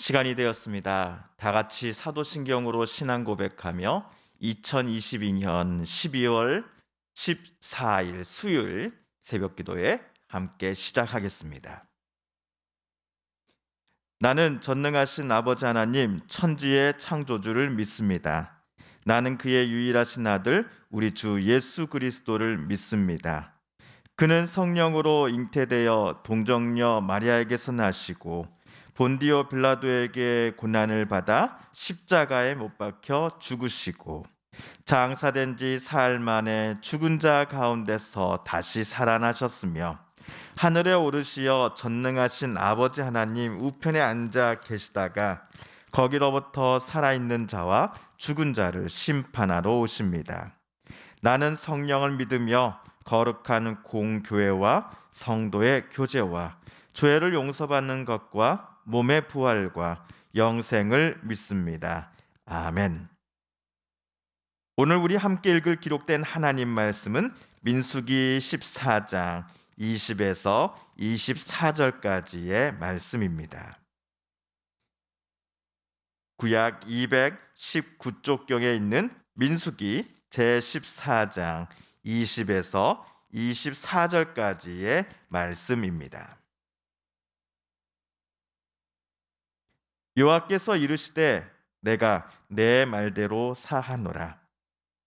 시간이 되었습니다. 다 같이 사도신경으로 신앙 고백하며 2022년 12월 14일 수요일 새벽 기도에 함께 시작하겠습니다. 나는 전능하신 아버지 하나님 천지의 창조주를 믿습니다. 나는 그의 유일하신 아들 우리 주 예수 그리스도를 믿습니다. 그는 성령으로 잉태되어 동정녀 마리아에게서 나시고 본디오 빌라도에게 고난을 받아 십자가에 못 박혀 죽으시고 장사된 지 사흘 만에 죽은 자 가운데서 다시 살아나셨으며 하늘에 오르시어 전능하신 아버지 하나님 우편에 앉아 계시다가 거기로부터 살아있는 자와 죽은 자를 심판하러 오십니다. 나는 성령을 믿으며 거룩한 공교회와 성도의 교제와 죄를 용서받는 것과 몸의 부활과 영생을 믿습니다. 아멘. 오늘 우리 함께 읽을 기록된 하나님 말씀은 민수기 14장 20에서 24절까지의 말씀입니다. 구약 219쪽경에 있는 민수기 제14장 20에서 24절까지의 말씀입니다. 여호와께서 이르시되 내가 내 말대로 사하노라.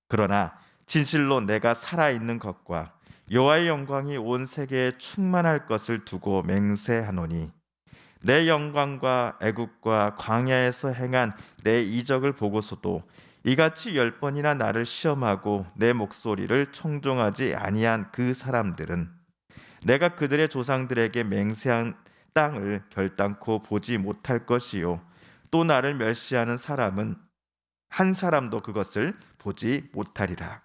그러나 진실로 내가 살아있는 것과 여호와의 영광이 온 세계에 충만할 것을 두고 맹세하노니 내 영광과 애국과 광야에서 행한 내 이적을 보고서도 이같이 10번이나 나를 시험하고 내 목소리를 청종하지 아니한 그 사람들은 내가 그들의 조상들에게 맹세한 땅을 결단코 보지 못할 것이요 또 나를 멸시하는 사람은 한 사람도 그것을 보지 못하리라.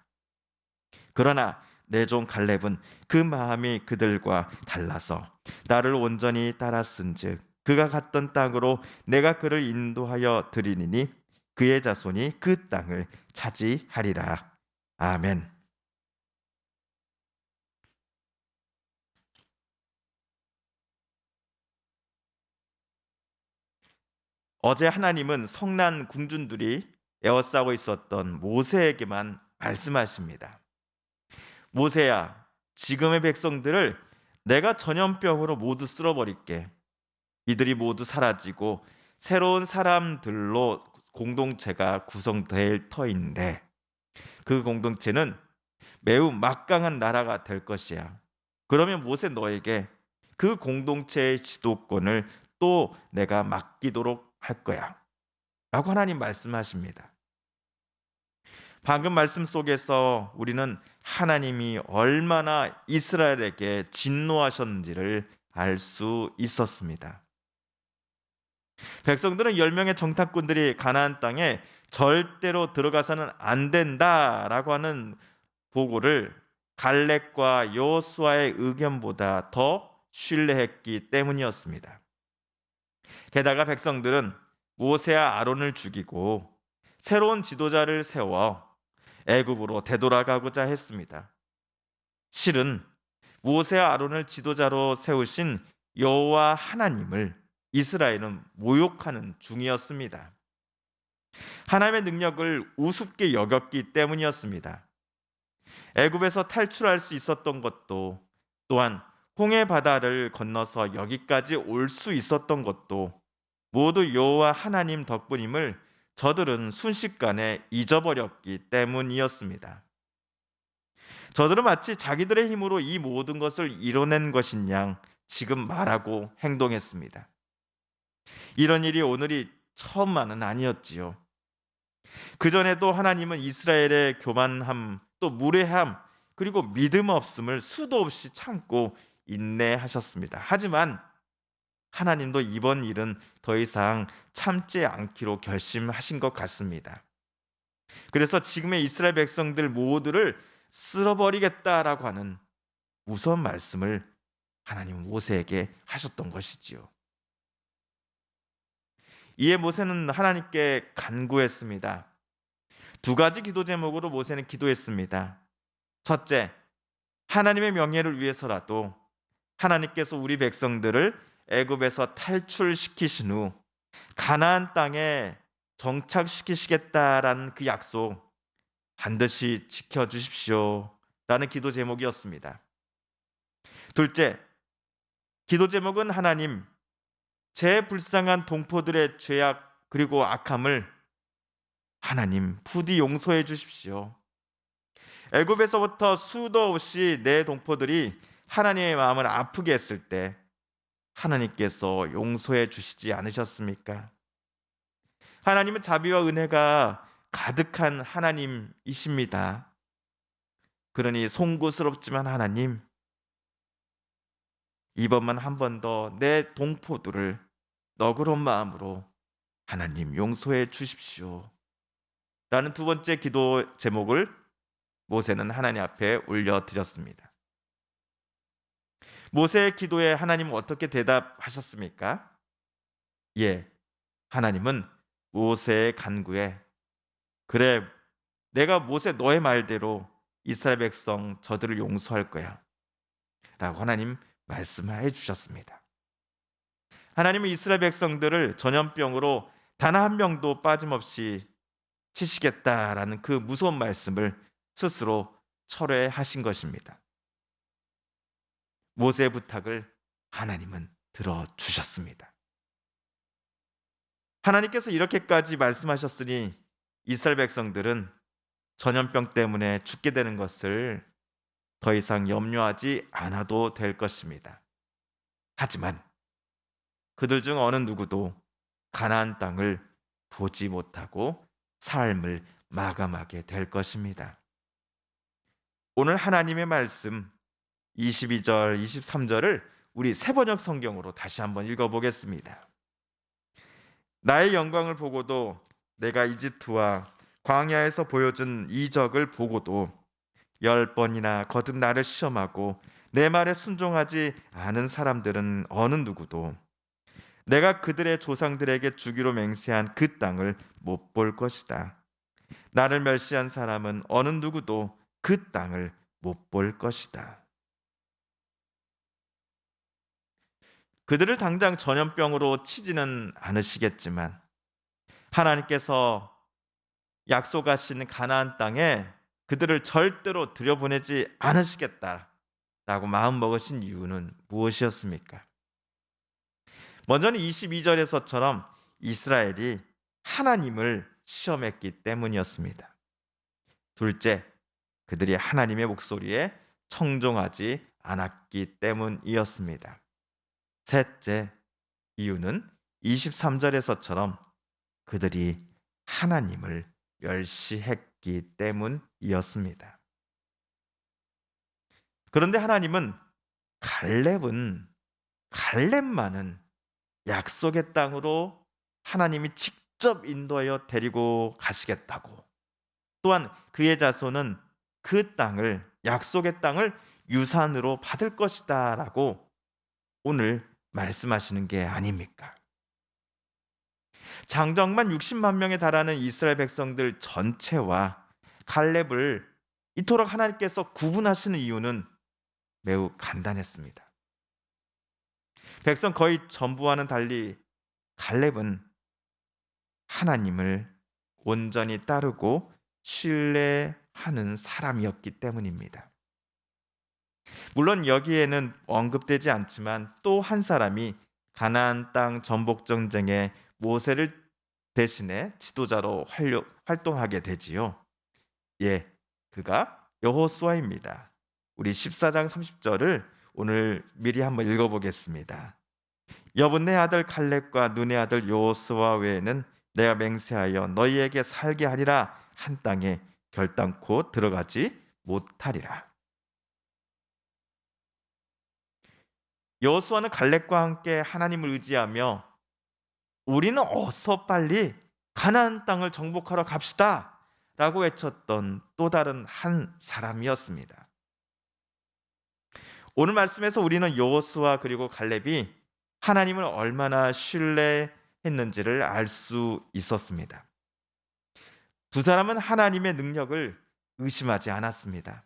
그러나 내 종 갈렙은 그 마음이 그들과 달라서 나를 온전히 따랐은즉 그가 갔던 땅으로 내가 그를 인도하여 드리니 그의 자손이 그 땅을 차지하리라. 아멘. 어제 하나님은 성난 궁중들이 에워싸고 있었던 모세에게만 말씀하십니다. 모세야, 지금의 백성들을 내가 전염병으로 모두 쓸어버릴게. 이들이 모두 사라지고 새로운 사람들로 공동체가 구성될 터인데 그 공동체는 매우 막강한 나라가 될 것이야. 그러면 모세 너에게 그 공동체의 지도권을 또 내가 맡기도록 할 거야. 라고 하나님 말씀하십니다. 방금 말씀 속에서 우리는 하나님이 얼마나 이스라엘에게 진노하셨는지를 알 수 있었습니다. 백성들은 10명의 정탐꾼들이 가나안 땅에 절대로 들어가서는 안 된다라고 하는 보고를 갈렙과 여호수아의 의견보다 더 신뢰했기 때문이었습니다. 게다가 백성들은 모세와 아론을 죽이고 새로운 지도자를 세워 애굽으로 되돌아가고자 했습니다. 실은 모세와 아론을 지도자로 세우신 여호와 하나님을 이스라엘은 모욕하는 중이었습니다. 하나님의 능력을 우습게 여겼기 때문이었습니다. 애굽에서 탈출할 수 있었던 것도 또한 홍해 바다를 건너서 여기까지 올 수 있었던 것도 모두 여호와 하나님 덕분임을 저들은 순식간에 잊어버렸기 때문이었습니다. 저들은 마치 자기들의 힘으로 이 모든 것을 이뤄낸 것인 양 지금 말하고 행동했습니다. 이런 일이 오늘이 처음만은 아니었지요. 그전에도 하나님은 이스라엘의 교만함, 또 무례함, 그리고 믿음 없음을 수도 없이 참고 인내하셨습니다. 하지만 하나님도 이번 일은 더 이상 참지 않기로 결심하신 것 같습니다. 그래서 지금의 이스라엘 백성들 모두를 쓸어버리겠다라고 하는 무서운 말씀을 하나님은 모세에게 하셨던 것이지요. 이에 모세는 하나님께 간구했습니다. 두 가지 기도 제목으로 모세는 기도했습니다. 첫째, 하나님의 명예를 위해서라도 하나님께서 우리 백성들을 애굽에서 탈출시키신 후 가나안 땅에 정착시키시겠다라는 그 약속 반드시 지켜주십시오라는 기도 제목이었습니다. 둘째, 기도 제목은 하나님, 제 불쌍한 동포들의 죄악 그리고 악함을 하나님 부디 용서해 주십시오. 애굽에서부터 수도 없이 내 동포들이 하나님의 마음을 아프게 했을 때 하나님께서 용서해 주시지 않으셨습니까? 하나님은 자비와 은혜가 가득한 하나님이십니다. 그러니 송구스럽지만 하나님, 이번만 한 번 더 내 동포들을 너그러운 마음으로 하나님 용서해 주십시오. 라는 두 번째 기도 제목을 모세는 하나님 앞에 올려드렸습니다. 모세의 기도에 하나님은 어떻게 대답하셨습니까? 예, 하나님은 모세의 간구에 그래, 내가 모세 너의 말대로 이스라엘 백성 저들을 용서할 거야 라고 하나님 말씀해 주셨습니다. 하나님은 이스라엘 백성들을 전염병으로 단 한 명도 빠짐없이 치시겠다라는 그 무서운 말씀을 스스로 철회하신 것입니다. 모세의 부탁을 하나님은 들어주셨습니다. 하나님께서 이렇게까지 말씀하셨으니 이스라엘 백성들은 전염병 때문에 죽게 되는 것을 더 이상 염려하지 않아도 될 것입니다. 하지만 그들 중 어느 누구도 가나안 땅을 보지 못하고 삶을 마감하게 될 것입니다. 오늘 하나님의 말씀 22절, 23절을 우리 세번역 성경으로 다시 한번 읽어보겠습니다. 나의 영광을 보고도 내가 이집트와 광야에서 보여준 이적을 보고도 10번이나 거듭 나를 시험하고 내 말에 순종하지 않은 사람들은 어느 누구도 내가 그들의 조상들에게 주기로 맹세한 그 땅을 못 볼 것이다. 나를 멸시한 사람은 어느 누구도 그 땅을 못 볼 것이다. 그들을 당장 전염병으로 치지는 않으시겠지만 하나님께서 약속하신 가나안 땅에 그들을 절대로 들여보내지 않으시겠다라고 마음먹으신 이유는 무엇이었습니까? 먼저는 22절에서처럼 이스라엘이 하나님을 시험했기 때문이었습니다. 둘째, 그들이 하나님의 목소리에 청종하지 않았기 때문이었습니다. 셋째, 이유는 23절에서처럼 그들이 하나님을 멸시했기 때문이었습니다. 그런데 하나님은 갈렙만은 약속의 땅으로 하나님이 직접 인도하여 데리고 가시겠다고, 또한 그의 자손은 그 땅을, 약속의 땅을 유산으로 받을 것이다라고 오늘 말씀하시는 게 아닙니까? 장정만 60만 명에 달하는 이스라엘 백성들 전체와 갈렙을 이토록 하나님께서 구분하시는 이유는 매우 간단했습니다. 백성 거의 전부와는 달리 갈렙은 하나님을 온전히 따르고 신뢰하는 사람이었기 때문입니다. 물론 여기에는 언급되지 않지만 또 한 사람이 가나안 땅 전복 전쟁에 모세를 대신해 지도자로 활동하게 되지요. 예, 그가 여호수아입니다. 우리 14장 30절을 오늘 미리 한번 읽어보겠습니다. 여분네 아들 갈렙과 눈의 아들 여호수아 외에는 내가 맹세하여 너희에게 살게 하리라 한 땅에 결단코 들어가지 못하리라. 여호수아는 갈렙과 함께 하나님을 의지하며 우리는 어서 빨리 가나안 땅을 정복하러 갑시다 라고 외쳤던 또 다른 한 사람이었습니다. 오늘 말씀에서 우리는 여호수아 그리고 갈렙이 하나님을 얼마나 신뢰했는지를 알 수 있었습니다. 두 사람은 하나님의 능력을 의심하지 않았습니다.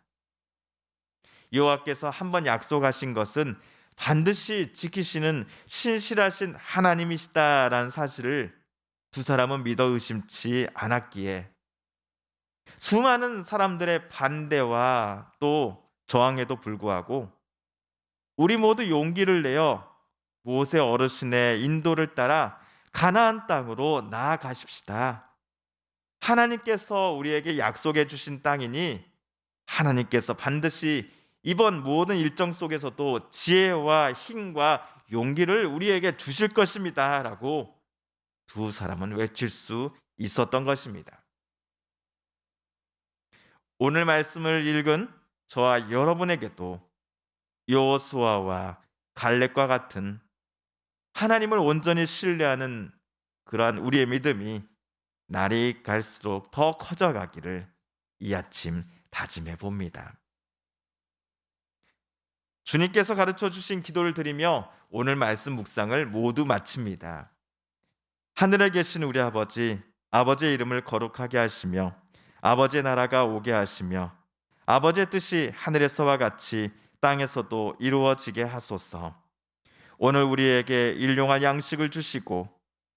여호와께서 한번 약속하신 것은 반드시 지키시는 신실하신 하나님이시다라는 사실을 두 사람은 믿어 의심치 않았기에 수많은 사람들의 반대와 또 저항에도 불구하고 우리 모두 용기를 내어 모세 어르신의 인도를 따라 가나안 땅으로 나아가십시다. 하나님께서 우리에게 약속해 주신 땅이니 하나님께서 반드시 이번 모든 일정 속에서도 지혜와 힘과 용기를 우리에게 주실 것입니다라고 두 사람은 외칠 수 있었던 것입니다. 오늘 말씀을 읽은 저와 여러분에게도 여호수아와 갈렙과 같은 하나님을 온전히 신뢰하는 그러한 우리의 믿음이 날이 갈수록 더 커져가기를 이 아침 다짐해 봅니다. 주님께서 가르쳐 주신 기도를 드리며 오늘 말씀 묵상을 모두 마칩니다. 하늘에 계신 우리 아버지, 아버지의 이름을 거룩하게 하시며 아버지의 나라가 오게 하시며 아버지의 뜻이 하늘에서와 같이 땅에서도 이루어지게 하소서. 오늘 우리에게 일용할 양식을 주시고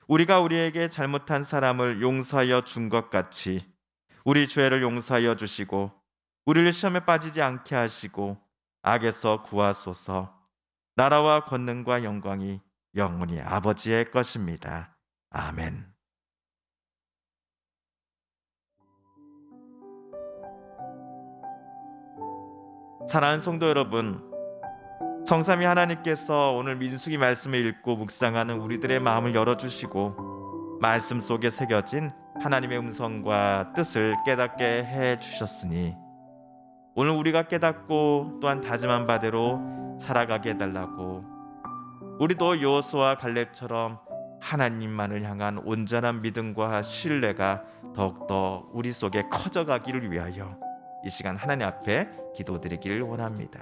우리가 우리에게 잘못한 사람을 용서하여 준 것 같이 우리 죄를 용서하여 주시고 우리를 시험에 빠지지 않게 하시고 악에서 구하소서. 나라와 권능과 영광이 영원히 아버지의 것입니다. 아멘. 사랑하는 성도 여러분, 성삼위 하나님께서 오늘 민수기 말씀을 읽고 묵상하는 우리들의 마음을 열어주시고 말씀 속에 새겨진 하나님의 음성과 뜻을 깨닫게 해주셨으니 오늘 우리가 깨닫고 또한 다짐한 바대로 살아가게 해달라고 우리도 여호수아와 갈렙처럼 하나님만을 향한 온전한 믿음과 신뢰가 더욱더 우리 속에 커져가기를 위하여 이 시간 하나님 앞에 기도드리기를 원합니다.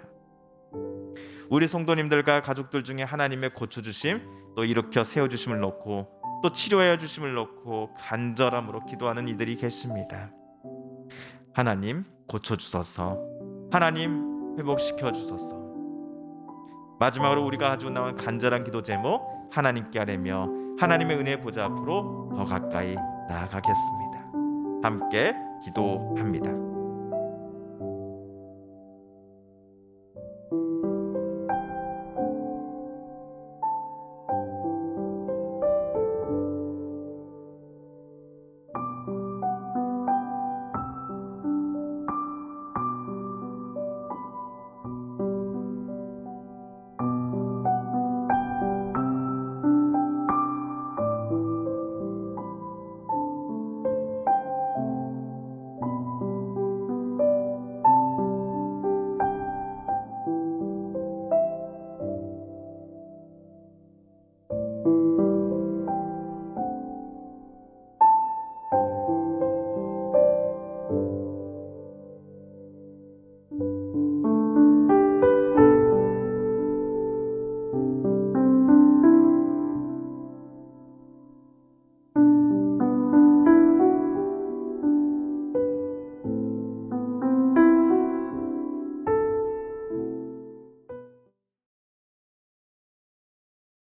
우리 성도님들과 가족들 중에 하나님의 고쳐주심 또 일으켜 세워주심을 놓고 또 치료하여 주심을 놓고 간절함으로 기도하는 이들이 계십니다. 하나님 고쳐주소서. 하나님 회복시켜 주소서. 마지막으로 우리가 가지고 나온 간절한 기도 제목 하나님께 아뢰며 하나님의 은혜의 보좌 앞으로 더 가까이 나아가겠습니다. 함께 기도합니다.